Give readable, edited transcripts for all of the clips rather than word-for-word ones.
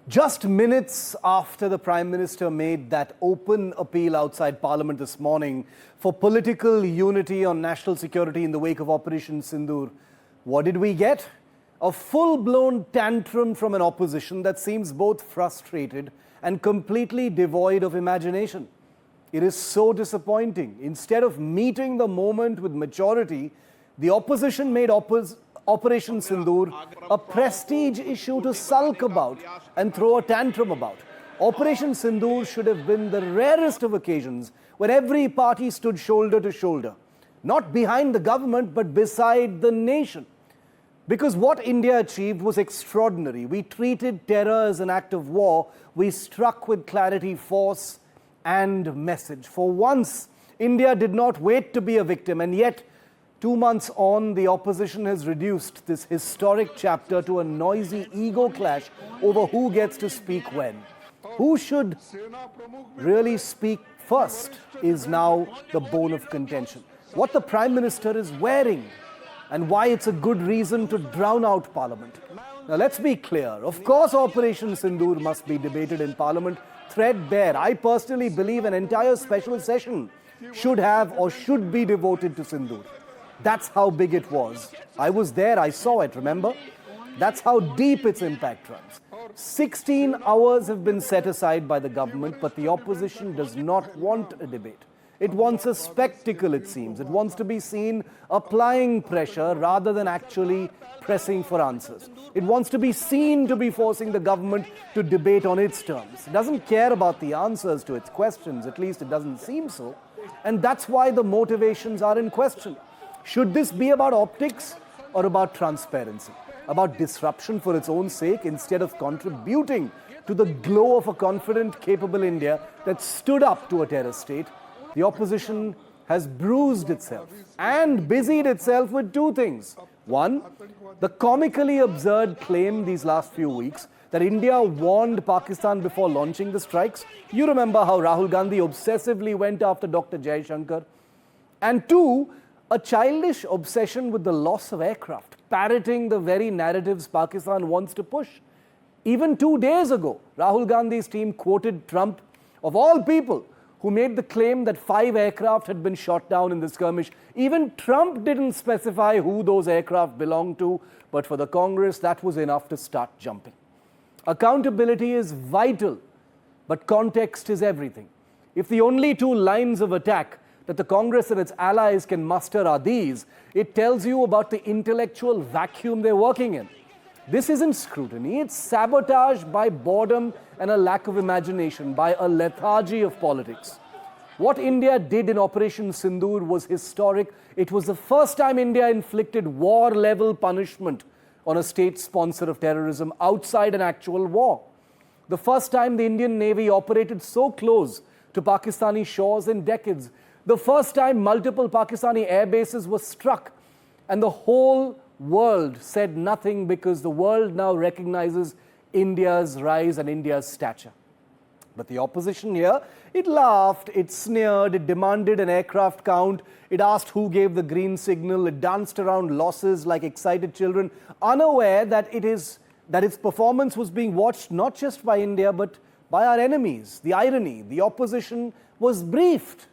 Just minutes after the Prime Minister made that open appeal outside Parliament this morning for political unity on national security in the wake of Operation Sindoor, what did we get? A full-blown tantrum from an opposition that seems both frustrated and completely devoid of imagination. It is so disappointing. Instead of meeting the moment with maturity, the opposition made Operation Sindoor a prestige issue to sulk about and throw a tantrum about. Operation Sindoor should have been the rarest of occasions when every party stood shoulder to shoulder, not behind the government but beside the nation. Because what India achieved was extraordinary. We treated terror as an act of war. We struck with clarity, force and message. For once, India did not wait to be a victim, and yet 2 months on, the opposition has reduced this historic chapter to a noisy ego clash over who gets to speak when. Who should really speak first is now the bone of contention. What the Prime Minister is wearing and why it's a good reason to drown out Parliament. Now let's be clear. Of course, Operation Sindoor must be debated in Parliament threadbare. I personally believe an entire special session should have or should be devoted to Sindoor. That's how big it was. I was there, I saw it, remember? That's how deep its impact runs. 16 hours have been set aside by the government, but the opposition does not want a debate. It wants a spectacle, it seems. It wants to be seen applying pressure rather than actually pressing for answers. It wants to be seen to be forcing the government to debate on its terms. It doesn't care about the answers to its questions, at least it doesn't seem so. And that's why the motivations are in question. Should this be about optics or about transparency? About disruption for its own sake instead of contributing to the glow of a confident, capable India that stood up to a terror state? The opposition has bruised itself and busied itself with two things. One, the comically absurd claim these last few weeks that India warned Pakistan before launching the strikes. You remember how Rahul Gandhi obsessively went after Dr. Jaishankar. And two, a childish obsession with the loss of aircraft, parroting the very narratives Pakistan wants to push. Even 2 days ago, Rahul Gandhi's team quoted Trump, of all people, who made the claim that 5 aircraft had been shot down in the skirmish. Even Trump didn't specify who those aircraft belonged to, but for the Congress, that was enough to start jumping. Accountability is vital, but context is everything. If the only 2 lines of attack that the Congress and its allies can muster are these, it tells you about the intellectual vacuum they're working in. This isn't scrutiny, it's sabotage by boredom and a lack of imagination, by a lethargy of politics. What India did in Operation Sindoor was historic. It was the first time India inflicted war-level punishment on a state sponsor of terrorism outside an actual war. The first time the Indian Navy operated so close to Pakistani shores in decades. The first time multiple Pakistani air bases were struck, and the whole world said nothing because the world now recognizes India's rise and India's stature. But the opposition here, it laughed, it sneered, it demanded an aircraft count, it asked who gave the green signal, it danced around losses like excited children, unaware that its performance was being watched not just by India but by our enemies. The irony, the opposition was briefed.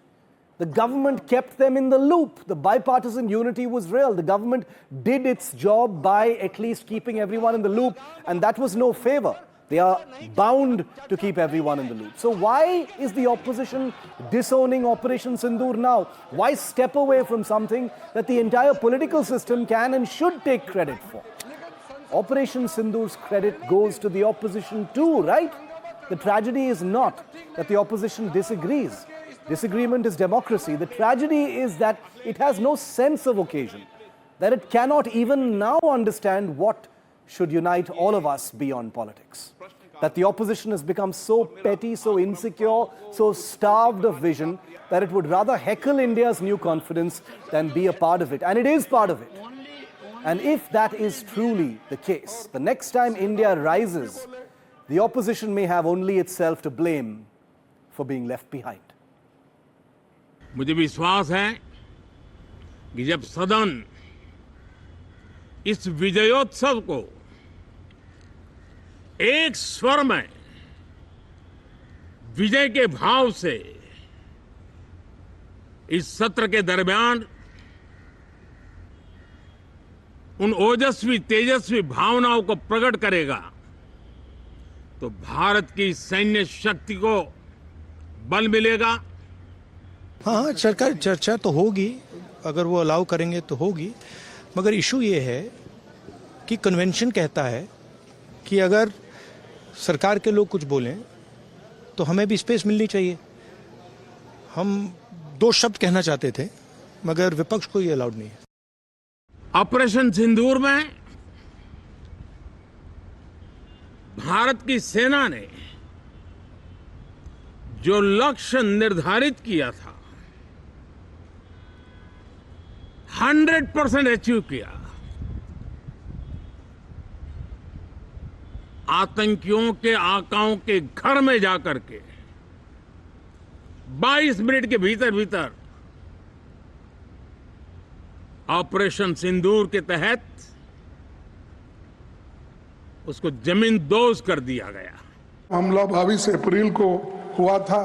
The government kept them in the loop. The bipartisan unity was real. The government did its job by at least keeping everyone in the loop, and that was no favor. They are bound to keep everyone in the loop. So why is the opposition disowning Operation Sindoor now? Why step away from something that the entire political system can and should take credit for? Operation Sindoor's credit goes to the opposition too, right? The tragedy is not that the opposition disagrees. Disagreement is democracy. The tragedy is that it has no sense of occasion, that it cannot even now understand what should unite all of us beyond politics. That the opposition has become so petty, so insecure, so starved of vision that it would rather heckle India's new confidence than be a part of it. And it is part of it. And if that is truly the case, the next time India rises, the opposition may have only itself to blame for being left behind. मुझे विश्वास है कि जब सदन इस विजयोत्सव को एक स्वर में विजय के भाव से इस सत्र के दरमियान उन ओजस्वी तेजस्वी भावनाओं को प्रकट करेगा तो भारत की सैन्य शक्ति को बल मिलेगा। हाँ, सरकार चर्चा तो होगी, अगर वो अलाउ करेंगे तो होगी, मगर इशू ये है कि कन्वेंशन कहता है कि अगर सरकार के लोग कुछ बोलें तो हमें भी स्पेस मिलनी चाहिए। हम 2 शब्द कहना चाहते थे मगर विपक्ष को ये अलाउड नहीं है। ऑपरेशन सिंदूर में भारत की सेना ने जो लक्ष्य निर्धारित किया था 100% अचीव किया। आतंकियों के आकाओं के घर में जाकर के 22 मिनट के भीतर भीतर ऑपरेशन सिंदूर के तहत उसको जमींदोज कर दिया गया। हमला 22 अप्रैल को हुआ था।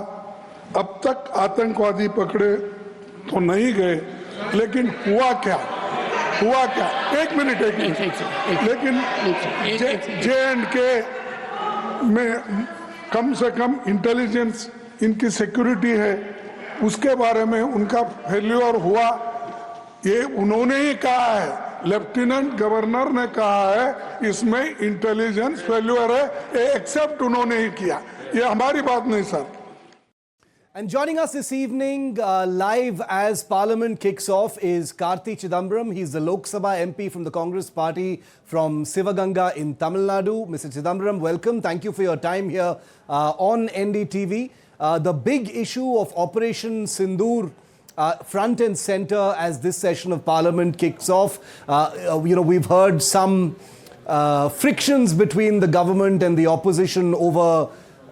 अब तक आतंकवादी पकड़े तो नहीं गए, लेकिन हुआ क्या? एक मिनट लेकिन J&K में कम से कम इंटेलिजेंस इनकी सिक्योरिटी है, उसके बारे में उनका फेल्योर हुआ, ये उन्होंने ही कहा है। लेफ्टिनेंट गवर्नर ने कहा है इसमें इंटेलिजेंस फेल्योर है, ये एक्सेप्ट उन्होंने ही किया, ये हमारी बात नहीं sir. And joining us this evening live as Parliament kicks off is Karti Chidambaram. He's the Lok Sabha MP from the Congress Party from Sivaganga in Tamil Nadu. Mr. Chidambaram, welcome. Thank you for your time here on NDTV. The big issue of Operation Sindoor front and center as this session of Parliament kicks off. We've heard some frictions between the government and the opposition over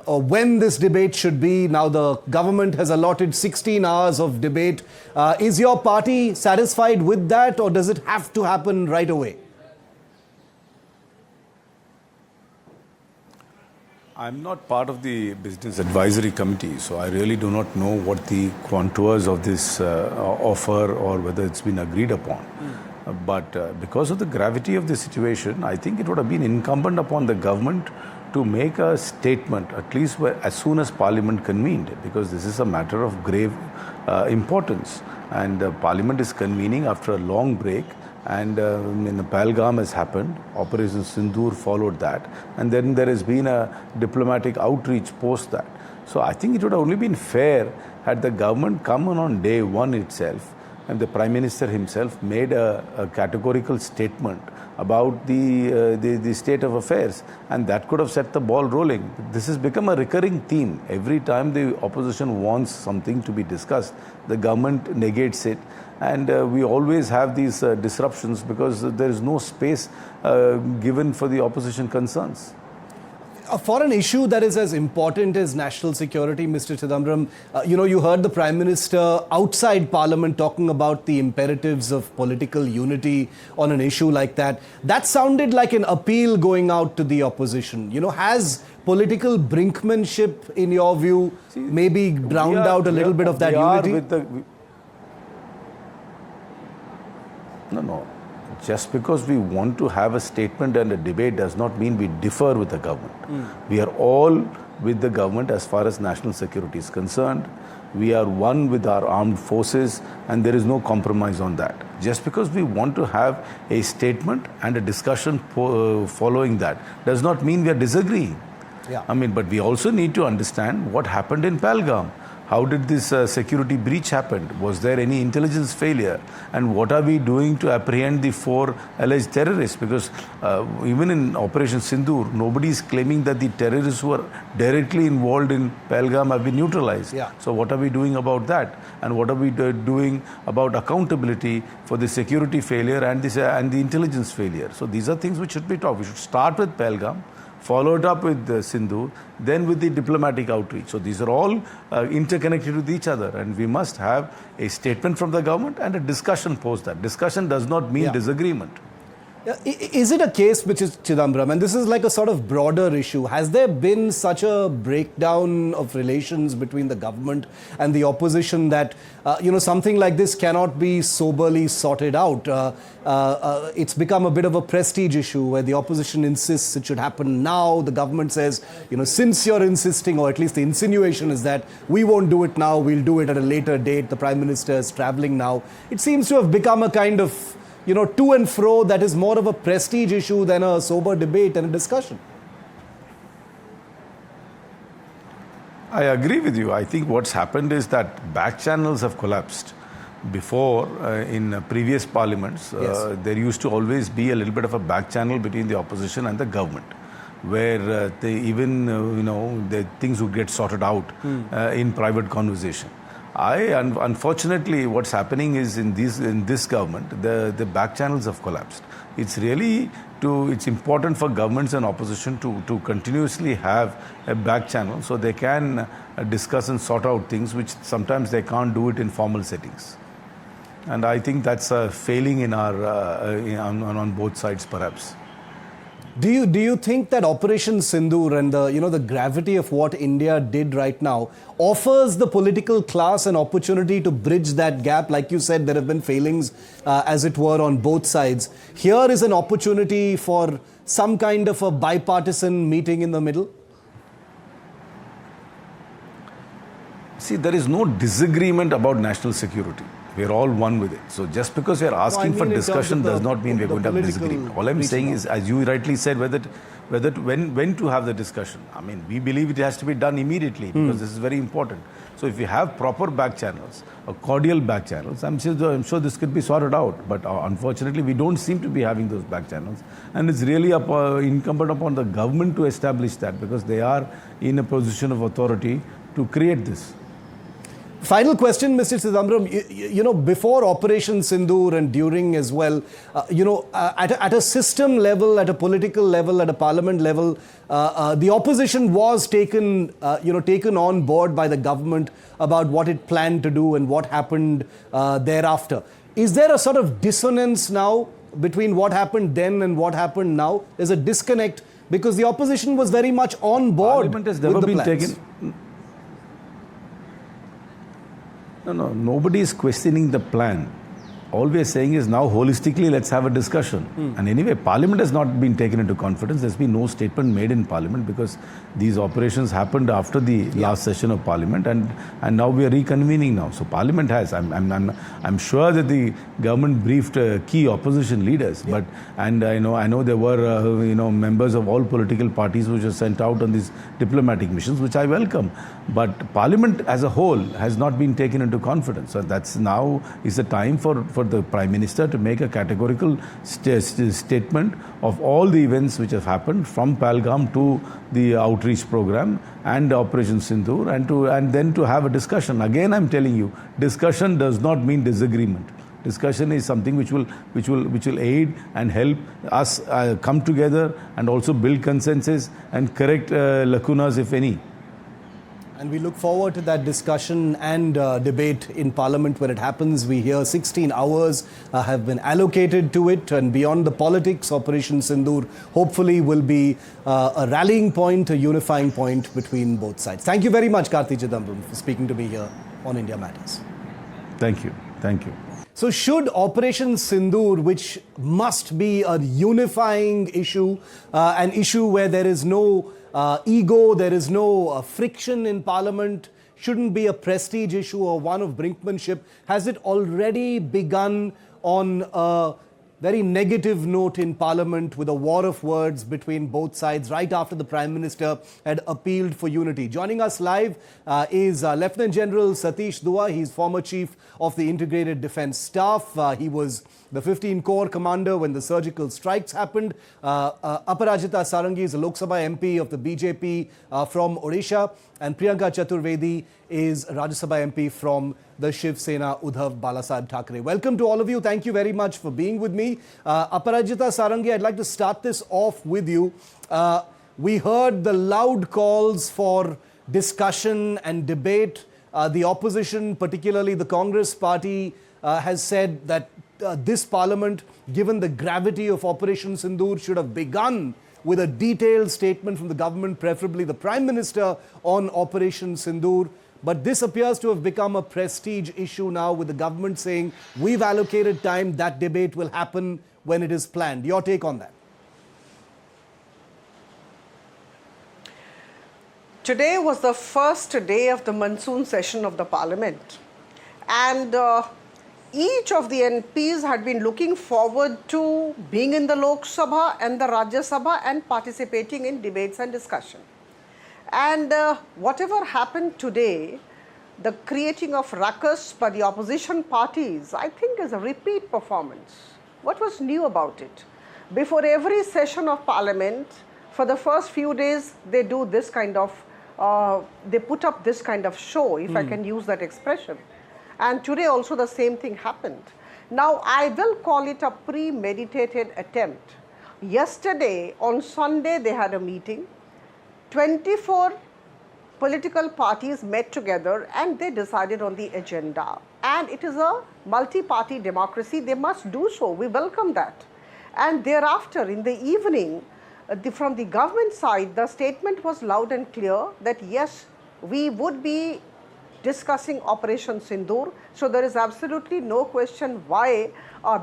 when this debate should be. Now the government has allotted 16 hours of debate. Is your party satisfied with that, or does it have to happen right away? I'm not part of the Business Advisory Committee, so I really do not know what the contours of this offer or whether it's been agreed upon. But because of the gravity of the situation, I think it would have been incumbent upon the government to make a statement, at least as soon as Parliament convened, because this is a matter of grave importance. And Parliament is convening after a long break, and Pahalgam has happened, Operation Sindoor followed that, and then there has been a diplomatic outreach post that. So I think it would have only been fair had the government come on day one itself, and the Prime Minister himself made a categorical statement about the state of affairs, and that could have set the ball rolling. This has become a recurring theme. Every time the opposition wants something to be discussed, the government negates it, and we always have these disruptions because there is no space given for the opposition concerns. For an issue that is as important as national security, Mr. Chidambaram, you heard the Prime Minister outside Parliament talking about the imperatives of political unity on an issue like that. That sounded like an appeal going out to the opposition. Has political brinkmanship, in your view, maybe drowned out a little bit of that unity? No. Just because we want to have a statement and a debate does not mean we differ with the government. We are all with the government as far as national security is concerned. We are one with our armed forces, and there is no compromise on that. Just because we want to have a statement and a discussion following that does not mean we are disagreeing. Yeah. But we also need to understand what happened in Pahalgam. How did this security breach happen? Was there any intelligence failure? And what are we doing to apprehend the 4 alleged terrorists? Because even in Operation Sindoor, nobody is claiming that the terrorists who are directly involved in Pahalgam have been neutralized. Yeah. So what are we doing about that? And what are we doing about accountability for the security failure and the intelligence failure? So these are things which should be talked. We should start with Pahalgam, follow it up with Sindoor, then with the diplomatic outreach. So these are all interconnected with each other, and we must have a statement from the government and a discussion post that. Discussion does not mean disagreement. Is it a case, Mr. Chidambaram, and this is like a sort of broader issue, has there been such a breakdown of relations between the government and the opposition that, something like this cannot be soberly sorted out? It's become a bit of a prestige issue where the opposition insists it should happen now. The government says, since you're insisting, or at least the insinuation is that we won't do it now, we'll do it at a later date. The Prime Minister is traveling now. It seems to have become a kind of to and fro that is more of a prestige issue than a sober debate and a discussion. I agree with you. I think what's happened is that back channels have collapsed. Before, in previous parliaments, Yes. there used to always be a little bit of a back channel between the opposition and the government, where the things would get sorted out in private conversation. Unfortunately, what's happening is in this government, the back channels have collapsed. It's really it's important for governments and opposition to continuously have a back channel so they can discuss and sort out things which sometimes they can't do it in formal settings. And I think that's a failing in our on both sides, perhaps. Do you think that Operation Sindoor and the gravity of what India did right now offers the political class an opportunity to bridge that gap? Like you said, there have been failings, as it were, on both sides. Here is an opportunity for some kind of a bipartisan meeting in the middle? See, there is no disagreement about national security. We are all one with it. So just because we are asking for discussion does not mean we are going to have disagreement. All I'm saying is, as you rightly said, when to have the discussion. I mean, we believe it has to be done immediately because this is very important. So if you have proper back channels, or cordial back channels, I'm sure this could be sorted out. But unfortunately, we don't seem to be having those back channels. And it's really incumbent upon the government to establish that because they are in a position of authority to create this. Final question, Mr. Chidambaram. Before Operation Sindoor and during as well, at a system level, at a political level, at a parliament level, the opposition was taken on board by the government about what it planned to do and what happened thereafter. Is there a sort of dissonance now between what happened then and what happened now? There's a disconnect because the opposition was very much on board. Parliament has never been taken. No, nobody is questioning the plan. All we are saying is now holistically let's have a discussion. And anyway, Parliament has not been taken into confidence. There's been no statement made in Parliament because these operations happened after the last session of Parliament and now we are reconvening now. So Parliament has. I'm sure that the government briefed key opposition leaders. But I know there were members of all political parties which were sent out on these diplomatic missions, which I welcome. But Parliament as a whole has not been taken into confidence. So that's now is the time for the Prime Minister to make a categorical statement of all the events which have happened from Pahalgam to the outreach program and Operation Sindoor and then to have a discussion. Again, I'm telling you, discussion does not mean disagreement. Discussion is something which will aid and help us come together and also build consensus and correct lacunas, if any. And we look forward to that discussion and debate in Parliament when it happens. We hear 16 hours have been allocated to it, and beyond the politics, Operation Sindoor hopefully will be a rallying point, a unifying point between both sides. Thank you very much, Karti Chidambaram, for speaking to me here on India Matters. Thank you. Thank you. So should Operation Sindoor, which must be a unifying issue, an issue where there is no ego, there is no friction in Parliament, shouldn't be a prestige issue or one of brinkmanship, has it already begun on a very negative note in Parliament with a war of words between both sides right after the Prime Minister had appealed for unity? Joining us live is Lieutenant General Satish Dua. He's former Chief of the Integrated Defence Staff. He was the 15 Corps Commander when the surgical strikes happened. Aparajita Sarangi is a Lok Sabha MP of the BJP from Odisha. And Priyanka Chaturvedi is a Rajya Sabha MP from the Shiv Sena Uddhav Balasaheb Thackeray. Welcome to all of you. Thank you very much for being with me. Aparajita Sarangi, I'd like to start this off with you. We heard the loud calls for discussion and debate. The opposition, particularly the Congress party, has said that this parliament, given the gravity of Operation Sindoor, should have begun with a detailed statement from the government, preferably the Prime Minister, on Operation Sindoor. But this appears to have become a prestige issue now, with the government saying, we've allocated time, that debate will happen when it is planned. Your take on that? Today was the first day of the monsoon session of the parliament, and each of the MPs had been looking forward to being in the Lok Sabha and the Rajya Sabha and participating in debates and discussion. And whatever happened today, the creating of ruckus by the opposition parties, I think is a repeat performance. What was new about it? Before every session of parliament, for the first few days, they do this kind of they put up this kind of show, if I can use that expression. And today also the same thing happened. Now I will call it a premeditated attempt. Yesterday on Sunday they had a meeting. 24 political parties met together and they decided on the agenda. And it is a multi-party democracy. They must do so. We welcome that. And thereafter in the evening, from the government side, the statement was loud and clear that yes, we would be discussing Operation Sindoor. So there is absolutely no question why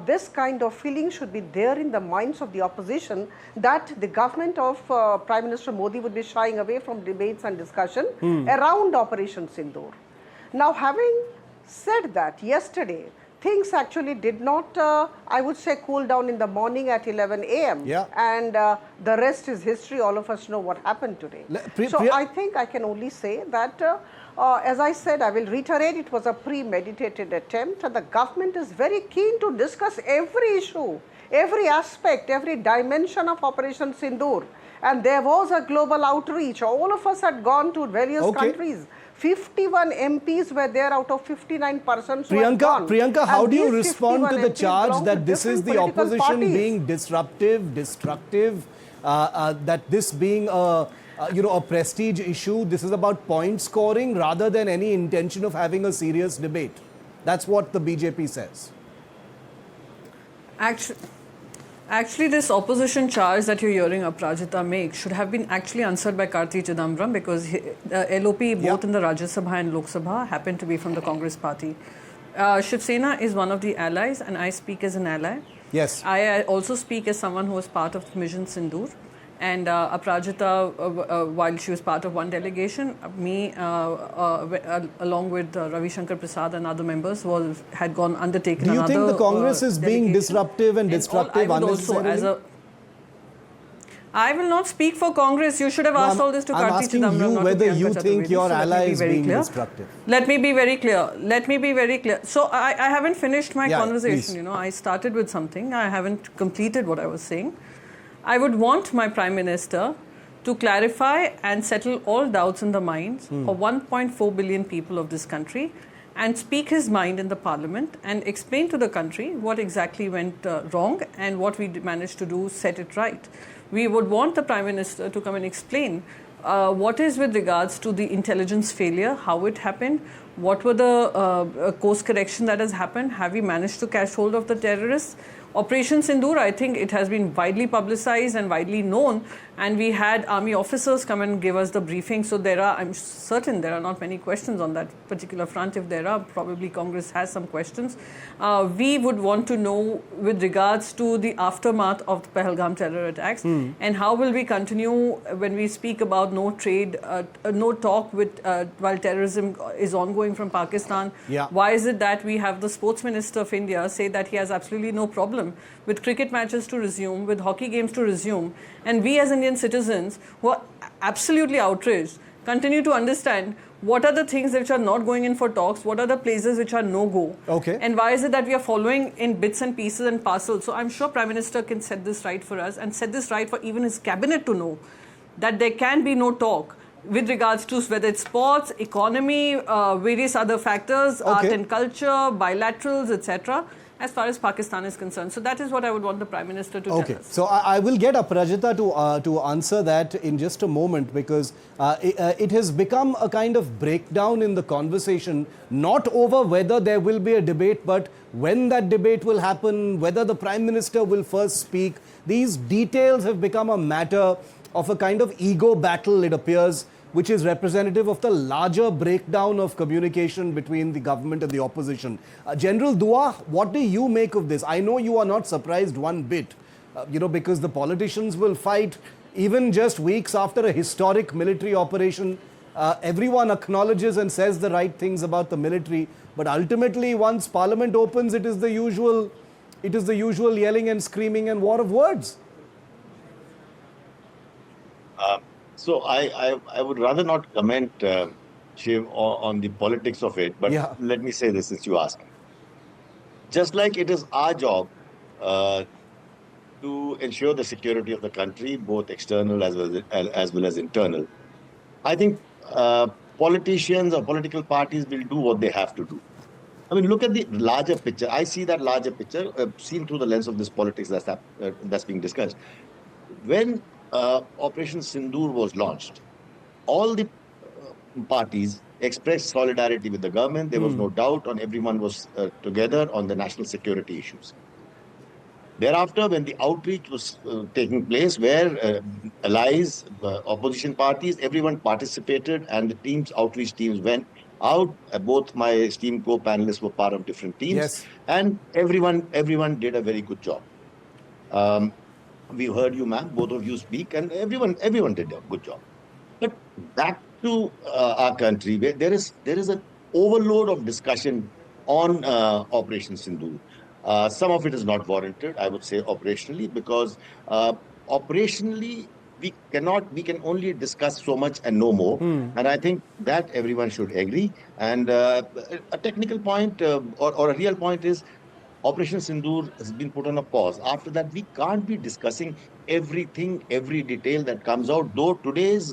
this kind of feeling should be there in the minds of the opposition, that the government of Prime Minister Modi would be shying away from debates and discussion around Operation Sindoor. Now, having said that, yesterday, things actually did not, I would say, cool down in the morning at 11 a.m. Yeah. And the rest is history. All of us know what happened today. So I think I can only say that, as I said, I will reiterate, it was a premeditated attempt. And the government is very keen to discuss every issue, every aspect, every dimension of Operation Sindoor. And there was a global outreach. All of us had gone to various countries. 51 MPs were there out of 59 persons who had gone. Priyanka, how do you respond to the MPs charge that this is the opposition parties being disruptive, destructive, that this being a prestige issue, this is about point scoring rather than any intention of having a serious debate? That's what the BJP says. Actually, this opposition charge that you're hearing Aparajita make should have been actually answered by Karti Chidambaram, because LOP both in the Rajya Sabha and Lok Sabha happen to be from the Congress party. Shiv Sena is one of the allies and I speak as an ally. Yes. I also speak as someone who was part of Mission Sindoor. And Aparajita, while she was part of one delegation, me, along with Ravi Shankar Prasad and other members, had undertaken another. Do you think the Congress is being disruptive and destructive unnecessarily? I will not speak for Congress. You should have asked all this to Karti Chidambaram. I'm asking you whether you think your ally is being destructive. Let me be very clear. So I haven't finished my conversation. Please. I started with something. I haven't completed what I was saying. I would want my Prime Minister to clarify and settle all doubts in the minds of 1.4 billion people of this country and speak his mind in the Parliament and explain to the country what exactly went wrong and what we managed to do, set it right. We would want the Prime Minister to come and explain what is with regards to the intelligence failure, how it happened, what were the course correction that has happened, have we managed to catch hold of the terrorists. Operation Sindoor, I think it has been widely publicized and widely known, and we had army officers come and give us the briefing. So I'm certain there are not many questions on that particular front. If there are, probably Congress has some questions. We would want to know with regards to the aftermath of the Pahalgam terror attacks, and how will we continue when we speak about no trade, no talk with while terrorism is ongoing from Pakistan. Yeah. Why is it that we have the Sports Minister of India say that he has absolutely no problem with cricket matches to resume, with hockey games to resume, and we as Indian citizens who are absolutely outraged continue to understand what are the things which are not going in for talks, what are the places which are no-go, and why is it that we are following in bits and pieces and parcels. So I'm sure Prime Minister can set this right for us and set this right for even his cabinet to know that there can be no talk with regards to whether it's sports, economy, various other factors, art and culture, bilaterals, etc. as far as Pakistan is concerned. So that is what I would want the Prime Minister to Okay, tell us. so I will get Aparajita to answer that in just a moment, because it has become a kind of breakdown in the conversation, not over whether there will be a debate, but when that debate will happen, whether the Prime Minister will first speak. These details have become a matter of a kind of ego battle, it appears, which is representative of the larger breakdown of communication between the government and the opposition. General Dua, what do you make of this? I know you are not surprised one bit, because the politicians will fight even just weeks after a historic military operation. Everyone acknowledges and says the right things about the military, but ultimately once Parliament opens, it is the usual yelling and screaming and war of words. So I would rather not comment, Shiv, on the politics of it. But let me say this since you asked. Just like it is our job to ensure the security of the country, both external as well as internal, I think politicians or political parties will do what they have to do. I mean, look at the larger picture. I see that larger picture seen through the lens of this politics that's being discussed. When Operation Sindoor was launched, all the parties expressed solidarity with the government. There was no doubt, everyone was together on the national security issues. Thereafter, when the outreach was taking place, where allies, opposition parties, everyone participated, and the outreach teams went out. Both my esteemed co-panelists were part of different teams, and everyone did a very good job. We heard you, ma'am, both of you speak, and everyone did a good job. But back to our country, where there is an overload of discussion on Operation Sindoor. Some of it is not warranted, I would say, operationally, because operationally we can only discuss so much and no more. And I think that everyone should agree. And a technical point or a real point is, Operation Sindoor has been put on a pause. After that, we can't be discussing everything, every detail that comes out. Though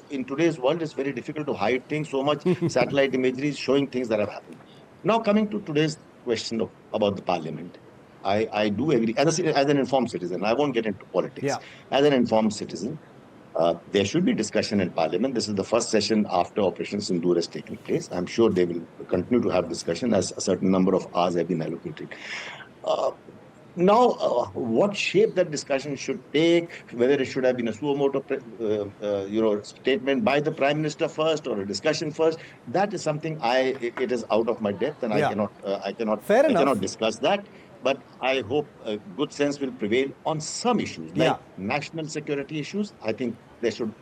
in today's world, it's very difficult to hide things. So much satellite imagery is showing things that have happened. Now, coming to today's question about the Parliament, I do agree. As an informed citizen, I won't get into politics. As an informed citizen, there should be discussion in Parliament. This is the first session after Operation Sindoor has taken place. I'm sure they will continue to have discussion as a certain number of hours have been allocated. Now, what shape that discussion should take, whether it should have been a suo motu, statement by the Prime Minister first or a discussion first, that is something it is out of my depth, and I cannot discuss that. But I hope good sense will prevail on some issues, like national security issues. I think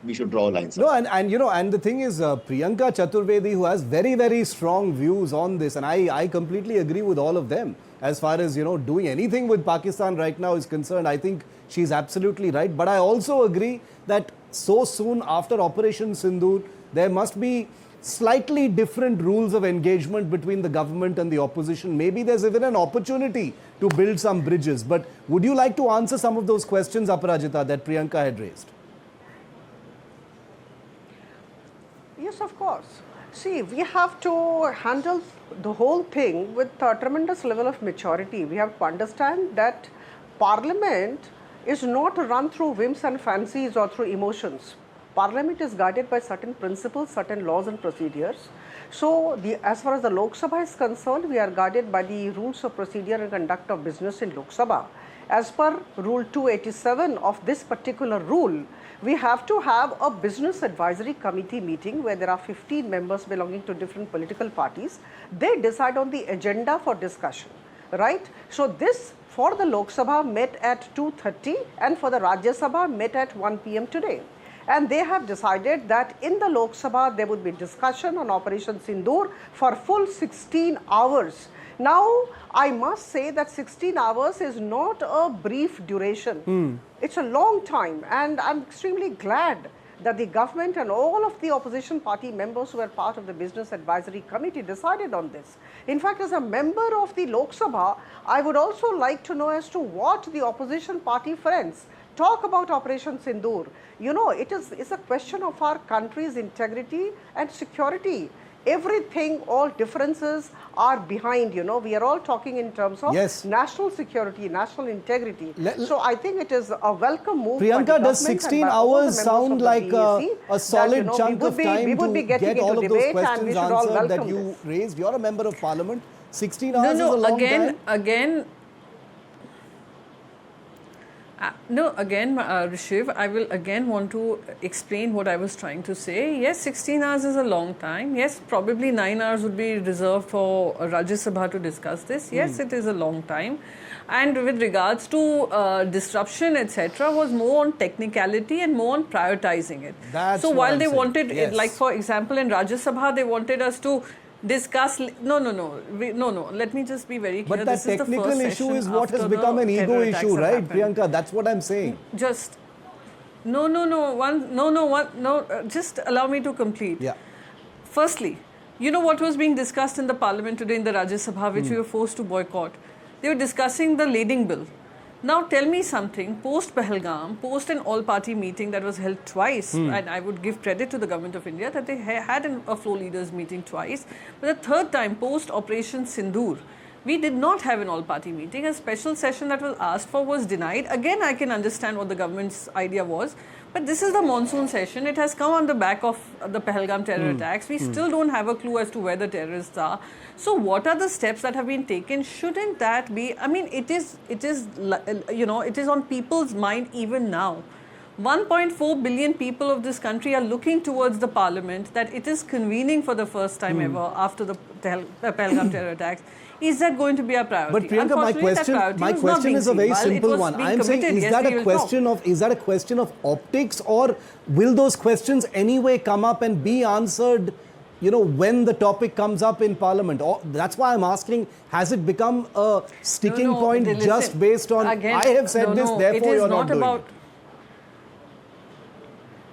we should draw lines. No, and the thing is, Priyanka Chaturvedi, who has very, very strong views on this, and I completely agree with all of them. As far as, doing anything with Pakistan right now is concerned, I think she's absolutely right. But I also agree that so soon after Operation Sindoor, there must be slightly different rules of engagement between the government and the opposition. Maybe there's even an opportunity to build some bridges. But would you like to answer some of those questions, Aparajita, that Priyanka had raised? Yes, of course. See, we have to handle the whole thing with a tremendous level of maturity. We have to understand that Parliament is not run through whims and fancies or through emotions. Parliament is guided by certain principles, certain laws and procedures. So, as far as the Lok Sabha is concerned, we are guided by the rules of procedure and conduct of business in Lok Sabha. As per Rule 287 of this particular rule, we have to have a business advisory committee meeting where there are 15 members belonging to different political parties. They decide on the agenda for discussion, right? So this for the Lok Sabha met at 2:30 and for the Rajya Sabha met at 1 p.m. today. And they have decided that in the Lok Sabha there would be discussion on Operation Sindoor for full 16 hours. Now, I must say that 16 hours is not a brief duration. It's a long time, and I'm extremely glad that the government and all of the opposition party members who are part of the Business Advisory Committee decided on this. In fact, as a member of the Lok Sabha, I would also like to know as to what the opposition party friends talk about Operation Sindoor. It's a question of our country's integrity and security. everything, all differences are behind, we are all talking in terms of national security, national integrity. So I think it is a welcome move. Priyanka, does 16 hours sound like a solid chunk of time to get all of those questions answered that you raised? You're a member of parliament. 16 hours is a long time. Shiv, I will again want to explain what I was trying to say. Yes, 16 hours is a long time. Yes, probably 9 hours would be reserved for Rajya Sabha to discuss this. Yes, it is a long time. And with regards to disruption, etc., was more on technicality and more on prioritizing it. So while they wanted, like for example, in Rajya Sabha, they wanted us to discuss. No. Let me just be very clear. But that technical issue is what has become an ego issue, right, Priyanka? That's what I'm saying. Just just allow me to complete. Yeah. Firstly, you know what was being discussed in the parliament today in the Rajya Sabha, which we were forced to boycott? They were discussing the lading bill. Now tell me something, post Pahalgam, post an all-party meeting that was held twice, and I would give credit to the government of India that they had a floor leaders meeting twice, but the third time, post Operation Sindoor, we did not have an all-party meeting. A special session that was asked for was denied. Again, I can understand what the government's idea was, but this is the monsoon session. It has come on the back of the Pahalgam terror attacks. We still don't have a clue as to where the terrorists are. So what are the steps that have been taken? Shouldn't that be, I mean, it is on people's mind even now. 1.4 billion people of this country are looking towards the parliament that it is convening for the first time ever after the Pahalgam terror attacks. Is that going to be a priority? But Priyanka, my question is a very simple one. I'm saying, is that a question of optics, or will those questions anyway come up and be answered, when the topic comes up in parliament? Or, that's why I'm asking, has it become a sticking point just based on, again, I have said this, therefore you're not doing it?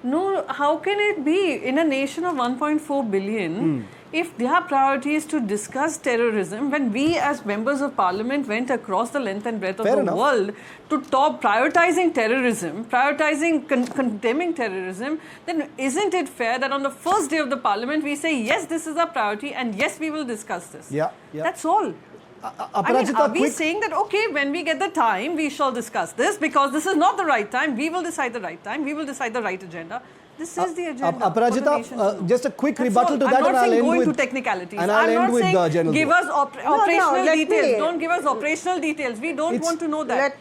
No, how can it be? In a nation of 1.4 billion, if their priority is to discuss terrorism, when we as members of parliament went across the length and breadth of the world to top prioritizing terrorism, condemning terrorism, then isn't it fair that on the first day of the parliament we say, yes, this is our priority and yes, we will discuss this. Yeah. That's all. Are we saying that, okay, when we get the time, we shall discuss this because this is not the right time, we will decide the right time, we will decide the right agenda. This is the agenda. Aparajita, just a quick rebuttal to that, and I'll end with technicalities. And I'll end with General give us operational details. Don't give us operational details. We don't want to know that.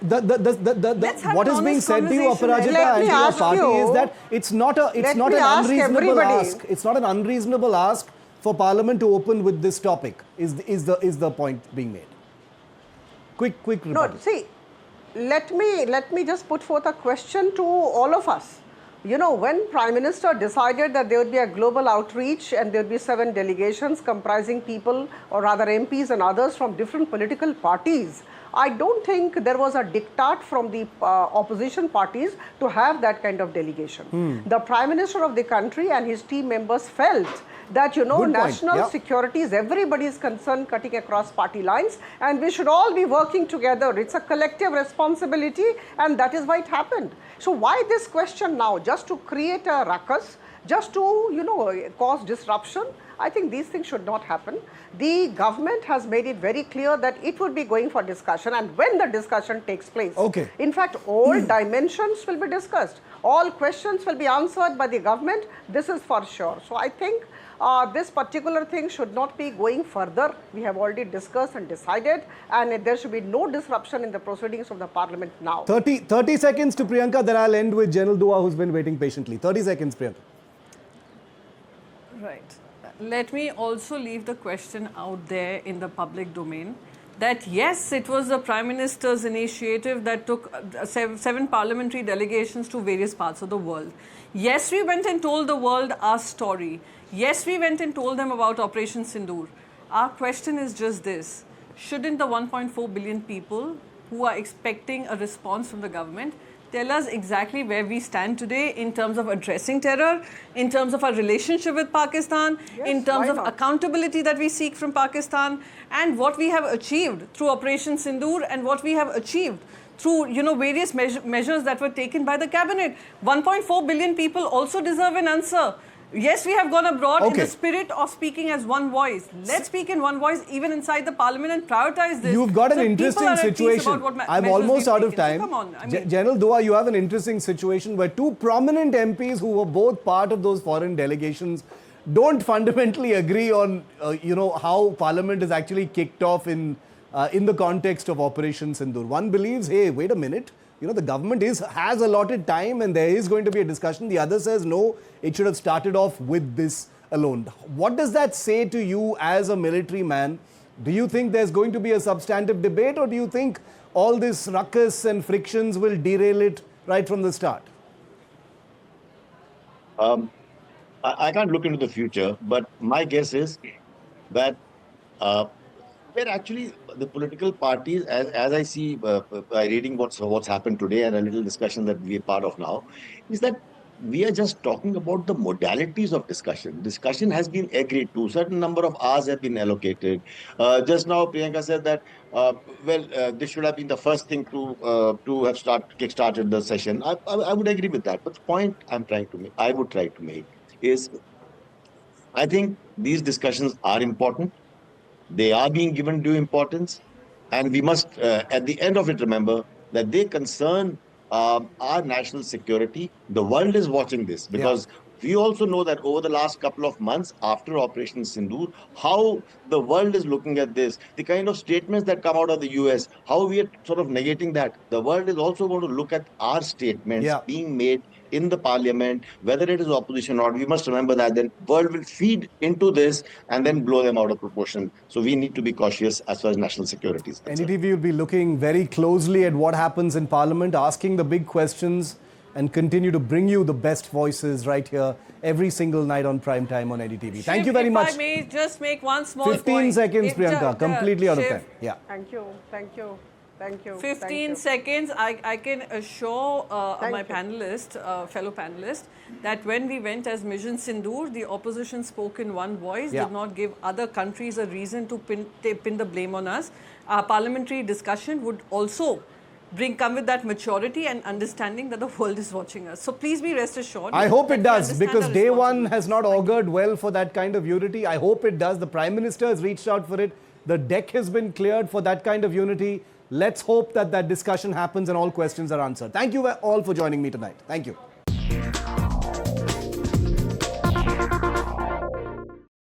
What is being said to you, Aparajita, and to your party is that it's not an unreasonable ask. It's not an unreasonable ask for Parliament to open with this topic. Is the point being made? Quick rebuttal. No, see, let me just put forth a question to all of us. When Prime Minister decided that there would be a global outreach and there would be 7 delegations comprising people, or rather MPs and others from different political parties, I don't think there was a diktat from the opposition parties to have that kind of delegation. The Prime Minister of the country and his team members felt that, national security is everybody's concern cutting across party lines, and we should all be working together. It's a collective responsibility, and that is why it happened. So why this question now? Just to create a ruckus, just to, cause disruption? I think these things should not happen. The government has made it very clear that it would be going for discussion, and when the discussion takes place. Okay. In fact, all dimensions will be discussed. All questions will be answered by the government. This is for sure. So I think this particular thing should not be going further. We have already discussed and decided, and there should be no disruption in the proceedings of the parliament now. 30 seconds to Priyanka, then I'll end with General Dua, who's been waiting patiently. 30 seconds, Priyanka. Right. Let me also leave the question out there in the public domain that yes, it was the Prime Minister's initiative that took 7 parliamentary delegations to various parts of the world. Yes, we went and told the world our story. Yes, we went and told them about Operation Sindoor. Our question is just this: shouldn't the 1.4 billion people who are expecting a response from the government tell us exactly where we stand today in terms of addressing terror, in terms of our relationship with Pakistan, in terms of accountability that we seek from Pakistan, and what we have achieved through Operation Sindoor and what we have achieved through various measures that were taken by the cabinet. 1.4 billion people also deserve an answer. Yes, we have gone abroad in Okay. the spirit of speaking as one voice. Let's speak in one voice even inside the parliament and prioritize this. You've got an so interesting people are at peace situation. about what I'm measures almost we've out of taken. time. So come on. I mean, General Dua, you have an interesting situation where two prominent MPs who were both part of those foreign delegations don't fundamentally agree on, how Parliament is actually kicked off in the context of Operation Sindoor. One believes, hey, wait a minute, the government has allotted time and there is going to be a discussion. The other says, no, it should have started off with this alone. What does that say to you as a military man? Do you think there's going to be a substantive debate, or do you think all this ruckus and frictions will derail it right from the start? I can't look into the future, but my guess is that we're actually the political parties, as I see by reading what's happened today and a little discussion that we're part of now, is that we are just talking about the modalities of discussion. Discussion has been agreed to. Certain number of hours have been allocated. Just now, Priyanka said that this should have been the first thing to have kick-started the session. I would agree with that. But the point I would try to make is, I think these discussions are important. They are being given due importance, and we must, at the end of it, remember that they concern our national security. The world is watching this because we also know that over the last couple of months after Operation Sindoor, how the world is looking at this, the kind of statements that come out of the US, how we are sort of negating that. The world is also going to look at our statements being made in the parliament, whether it is opposition or not. We must remember that then world will feed into this and then blow them out of proportion. So we need to be cautious as far as national security is concerned. NDTV will be looking very closely at what happens in Parliament, asking the big questions, and continue to bring you the best voices right here every single night on prime time on NDTV. Thank you very much. If I may just make one small 15 point. seconds, Priyanka, completely out of time. Yeah. Thank you. 15 seconds. I can assure my panelist, fellow panelist, that when we went as Mission Sindoor, the opposition spoke in one voice, did not give other countries a reason to pin the blame on us. Our parliamentary discussion would also come with that maturity and understanding that the world is watching us. So please be rest assured. I hope it does, understand because our day one responsibility. has not augured well for that kind of unity. I hope it does. The Prime Minister has reached out for it. The deck has been cleared for that kind of unity. Let's hope that discussion happens and all questions are answered. Thank you all for joining me tonight. Thank you.